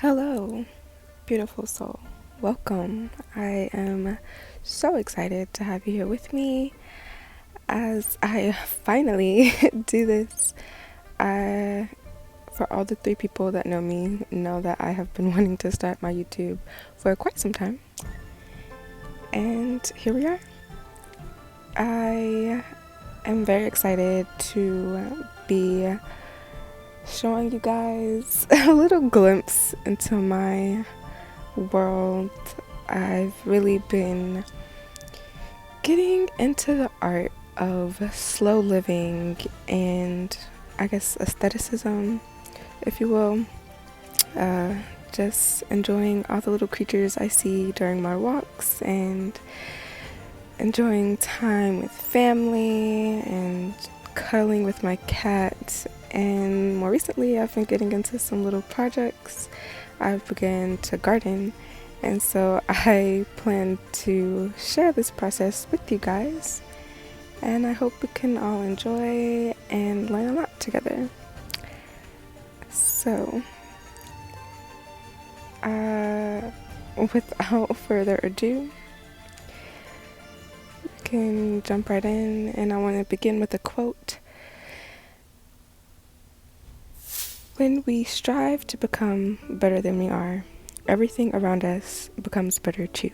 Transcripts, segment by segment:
Hello, beautiful soul. Welcome. I am so excited to have you here with me as I finally do this. For all the 3 people that know me, know that I have been wanting to start my YouTube for quite some time. And here we are. I am very excited to be showing you guys a little glimpse into my world. I've really been getting into the art of slow living and I guess aestheticism, if you will. Just enjoying all the little creatures I see during my walks and enjoying time with family and cuddling with my cat. And more recently, I've been getting into some little projects. I've begun to garden, and so I plan to share this process with you guys, and I hope we can all enjoy and learn a lot together. So, without further ado, we can jump right in, and I want to begin with a quote. When we strive to become better than we are, everything around us becomes better too.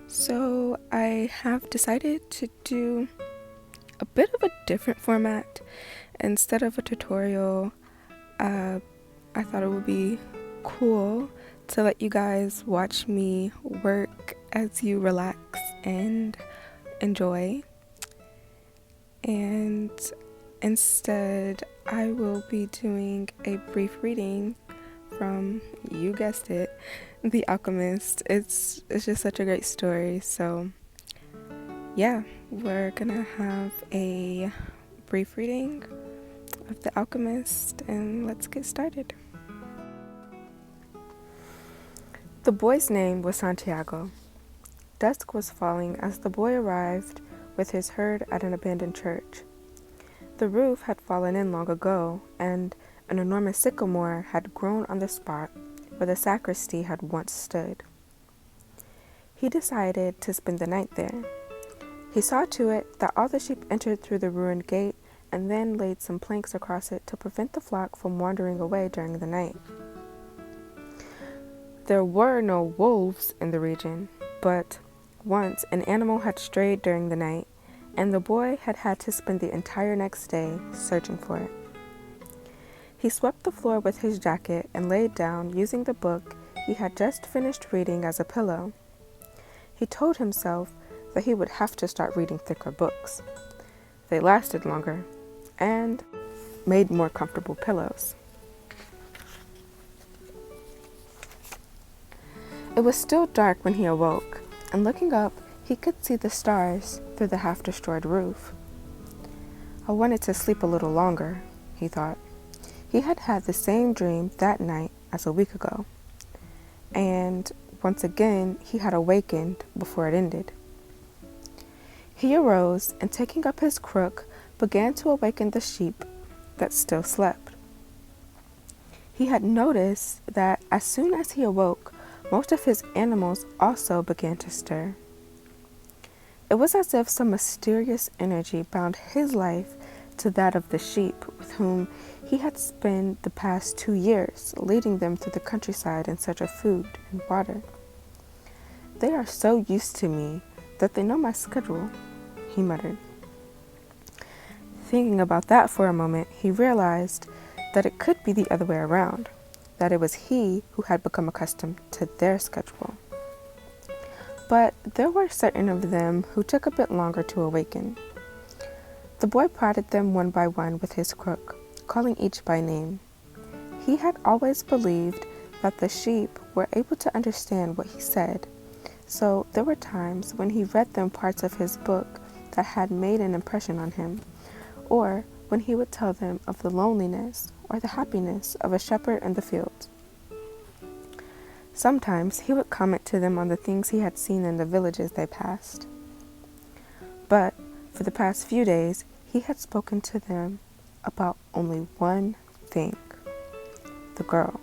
So I have decided to do a bit of a different format. Instead of a tutorial, I thought it would be cool to let you guys watch me work as you relax and enjoy. And instead, I will be doing a brief reading from, you guessed it, The Alchemist. It's just such a great story. So yeah, we're gonna have a brief reading of The Alchemist, and let's get started. The boy's name was Santiago. Dusk was falling as the boy arrived with his herd at an abandoned church. The roof had fallen in long ago, and an enormous sycamore had grown on the spot where the sacristy had once stood. He decided to spend the night there. He saw to it that all the sheep entered through the ruined gate and then laid some planks across it to prevent the flock from wandering away during the night. There were no wolves in the region, but once an animal had strayed during the night, and the boy had had to spend the entire next day searching for it. He swept the floor with his jacket and laid down using the book he had just finished reading as a pillow. He told himself that he would have to start reading thicker books. They lasted longer and made more comfortable pillows. It was still dark when he awoke, and looking up, he could see the stars through the half-destroyed roof. I wanted to sleep a little longer, he thought. He had had the same dream that night as a week ago, and once again he had awakened before it ended. He arose and, taking up his crook, began to awaken the sheep that still slept. He had noticed that as soon as he awoke, most of his animals also began to stir. It was as if some mysterious energy bound his life to that of the sheep with whom he had spent the past 2 years, leading them through the countryside in search of food and water. They are so used to me that they know my schedule, he muttered. Thinking about that for a moment, he realized that it could be the other way around, that it was he who had become accustomed to their schedule. But there were certain of them who took a bit longer to awaken. The boy prodded them one by one with his crook, calling each by name. He had always believed that the sheep were able to understand what he said, so there were times when he read them parts of his book that had made an impression on him, or when he would tell them of the loneliness or the happiness of a shepherd in the fields. Sometimes he would comment to them on the things he had seen in the villages they passed. But for the past few days, he had spoken to them about only one thing: the girl,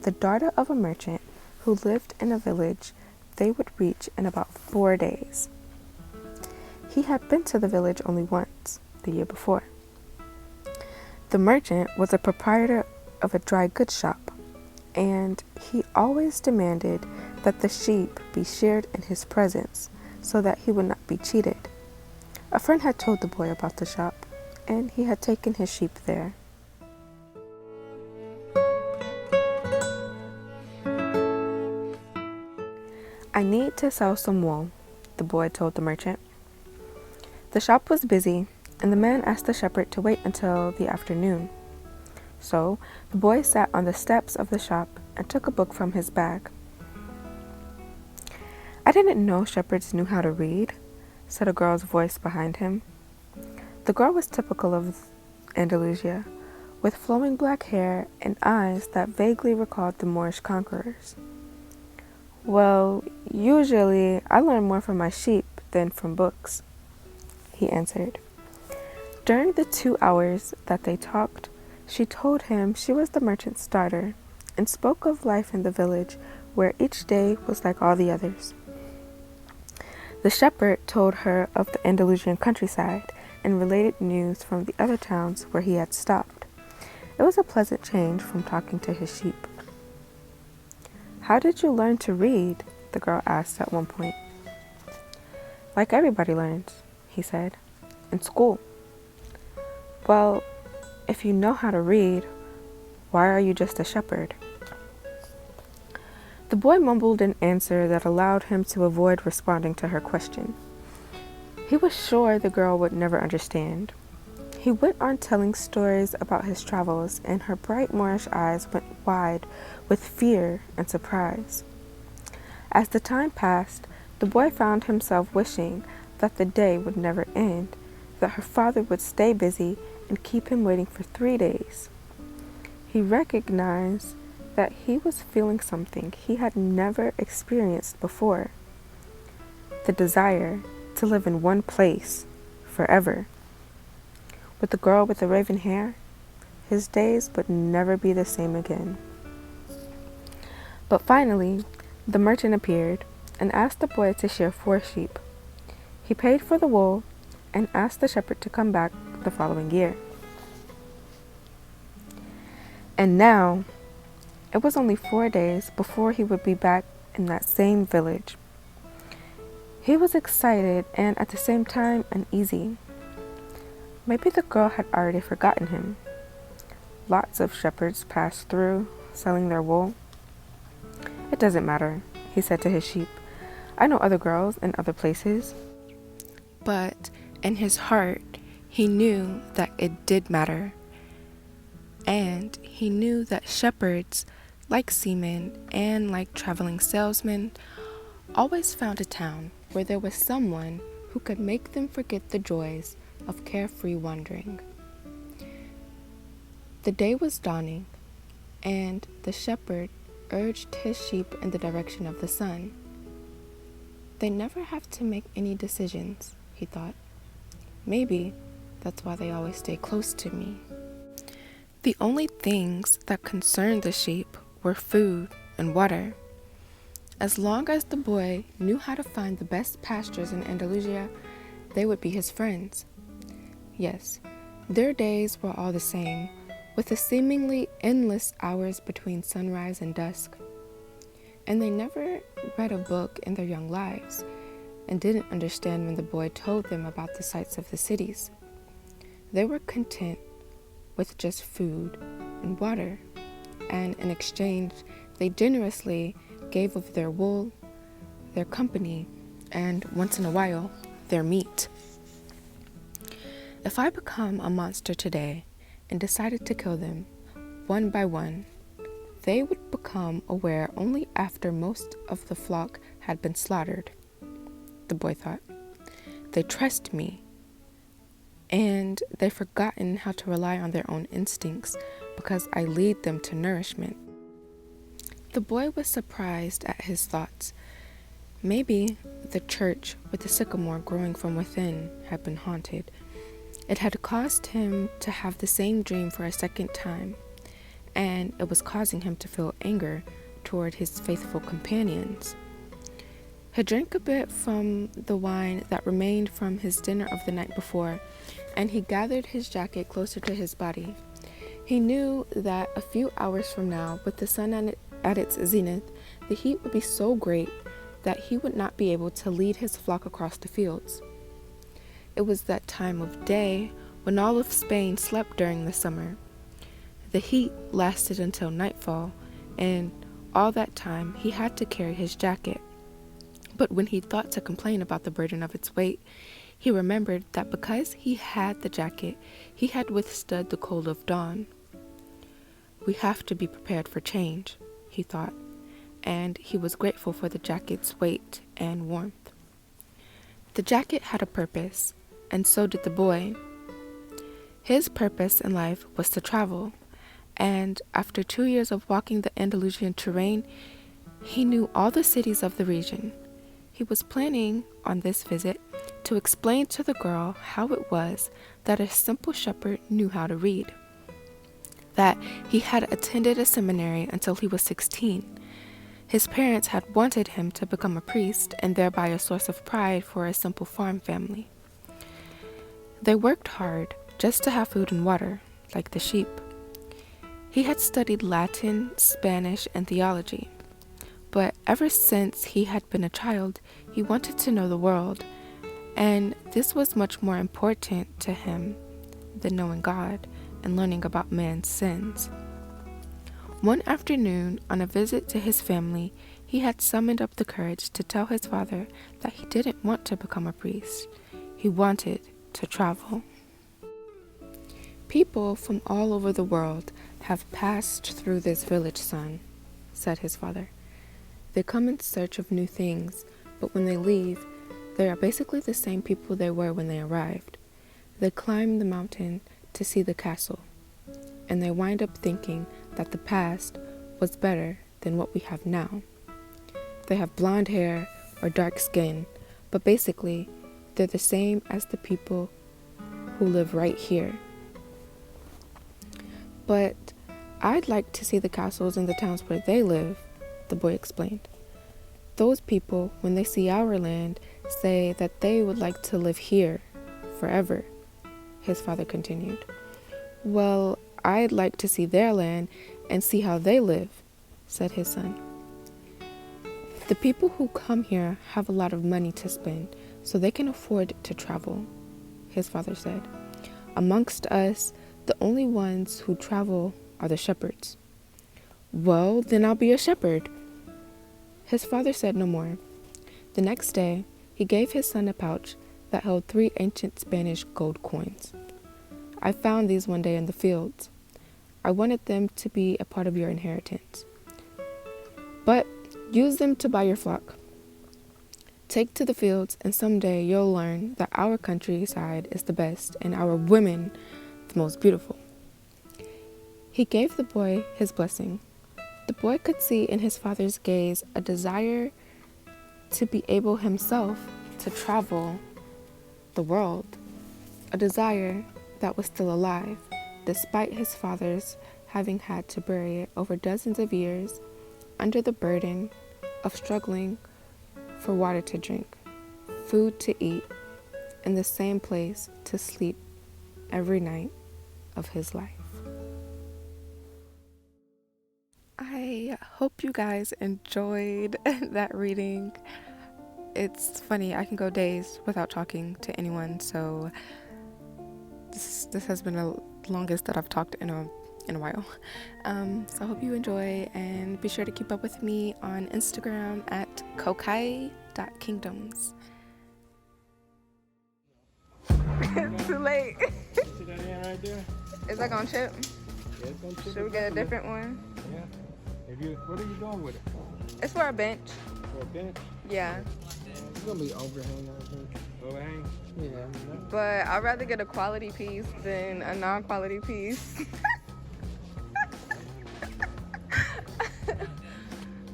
the daughter of a merchant who lived in a village they would reach in about 4 days. He had been to the village only once, the year before. The merchant was a proprietor of a dry goods shop, and he always demanded that the sheep be sheared in his presence so that he would not be cheated. A friend had told the boy about the shop, and he had taken his sheep there. "I need to sell some wool," the boy told the merchant. The shop was busy, and the man asked the shepherd to wait until the afternoon. So the boy sat on the steps of the shop and took a book from his bag. "I didn't know shepherds knew how to read," said a girl's voice behind him. The girl was typical of Andalusia, with flowing black hair and eyes that vaguely recalled the Moorish conquerors. "Well, usually I learn more from my sheep than from books," he answered. During the 2 hours that they talked, she told him she was the merchant's daughter and spoke of life in the village where each day was like all the others. The shepherd told her of the Andalusian countryside and related news from the other towns where he had stopped. It was a pleasant change from talking to his sheep. "How did you learn to read?" the girl asked at one point. "Like everybody learns," he said, "in school." "Well, if you know how to read, why are you just a shepherd?" The boy mumbled an answer that allowed him to avoid responding to her question. He was sure the girl would never understand. He went on telling stories about his travels, and her bright Moorish eyes went wide with fear and surprise. As the time passed, the boy found himself wishing that the day would never end, that her father would stay busy and keep him waiting for 3 days. He recognized that he was feeling something he had never experienced before: the desire to live in one place forever. With the girl with the raven hair, his days would never be the same again. But finally, the merchant appeared and asked the boy to shear 4 sheep. He paid for the wool and asked the shepherd to come back the following year. And now, it was only 4 days before he would be back in that same village. He was excited and at the same time uneasy. Maybe the girl had already forgotten him. Lots of shepherds passed through, selling their wool. "It doesn't matter," he said to his sheep. "I know other girls in other places." But in his heart, he knew that it did matter. And he knew that shepherds, like seamen and like traveling salesmen, always found a town where there was someone who could make them forget the joys of carefree wandering. The day was dawning, and the shepherd urged his sheep in the direction of the sun. They never have to make any decisions, he thought. Maybe that's why they always stay close to me. The only things that concerned the sheep were food and water. As long as the boy knew how to find the best pastures in Andalusia, they would be his friends. Yes, their days were all the same, with the seemingly endless hours between sunrise and dusk. And they never read a book in their young lives and didn't understand when the boy told them about the sights of the cities. They were content with just food and water, and in exchange, they generously gave of their wool, their company, and once in a while, their meat. If I become a monster today and decided to kill them, one by one, they would become aware only after most of the flock had been slaughtered, the boy thought. They trust me, and they've forgotten how to rely on their own instincts because I lead them to nourishment. The boy was surprised at his thoughts. Maybe the church with the sycamore growing from within had been haunted. It had caused him to have the same dream for a second time, and it was causing him to feel anger toward his faithful companions. He drank a bit from the wine that remained from his dinner of the night before, and he gathered his jacket closer to his body. He knew that a few hours from now, with the sun at its zenith, the heat would be so great that he would not be able to lead his flock across the fields. It was that time of day when all of Spain slept during the summer. The heat lasted until nightfall, and all that time he had to carry his jacket. But when he thought to complain about the burden of its weight, he remembered that because he had the jacket, he had withstood the cold of dawn. We have to be prepared for change, he thought, and he was grateful for the jacket's weight and warmth. The jacket had a purpose, and so did the boy. His purpose in life was to travel, and after 2 years of walking the Andalusian terrain, he knew all the cities of the region. He was planning on this visit to explain to the girl how it was that a simple shepherd knew how to read, that he had attended a seminary until he was 16. His parents had wanted him to become a priest and thereby a source of pride for a simple farm family. They worked hard just to have food and water, like the sheep. He had studied Latin, Spanish, and theology. But ever since he had been a child, he wanted to know the world, and this was much more important to him than knowing God and learning about man's sins. One afternoon, on a visit to his family, he had summoned up the courage to tell his father that he didn't want to become a priest. He wanted to travel. People from all over the world have passed through this village, son, said his father. They come in search of new things, but when they leave, they are basically the same people they were when they arrived. They climb the mountain to see the castle, and they wind up thinking that the past was better than what we have now. They have blonde hair or dark skin, but basically, they're the same as the people who live right here. But I'd like to see the castles in the towns where they live, the boy explained. Those people, when they see our land, say that they would like to live here forever, his father continued. Well, I'd like to see their land and see how they live, said his son. The people who come here have a lot of money to spend, so they can afford to travel, his father said. Amongst us, the only ones who travel are the shepherds. Well, then I'll be a shepherd. His father said no more. The next day, he gave his son a pouch that held 3 ancient Spanish gold coins. I found these one day in the fields. I wanted them to be a part of your inheritance. But use them to buy your flock. Take to the fields, and someday you'll learn that our countryside is the best and our women the most beautiful. He gave the boy his blessing. The boy could see in his father's gaze a desire to be able himself to travel the world, a desire that was still alive, despite his father's having had to bury it over dozens of years under the burden of struggling for water to drink, food to eat, and the same place to sleep every night of his life. I hope you guys enjoyed that reading. It's funny, I can go days without talking to anyone, so this has been the longest that I've talked in a while. So I hope you enjoy, and be sure to keep up with me on Instagram at kokai.kingdoms. Too late. See that hand right there? Is that gonna chip? Yeah, it's gonna chip. Should we get a different one? Yeah. What are you doing with it? It's for a bench. For a bench? Yeah. gonna be overhang, I think. Overhang? Yeah. But I'd rather get a quality piece than a non-quality piece.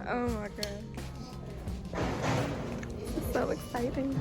Oh my god. So exciting.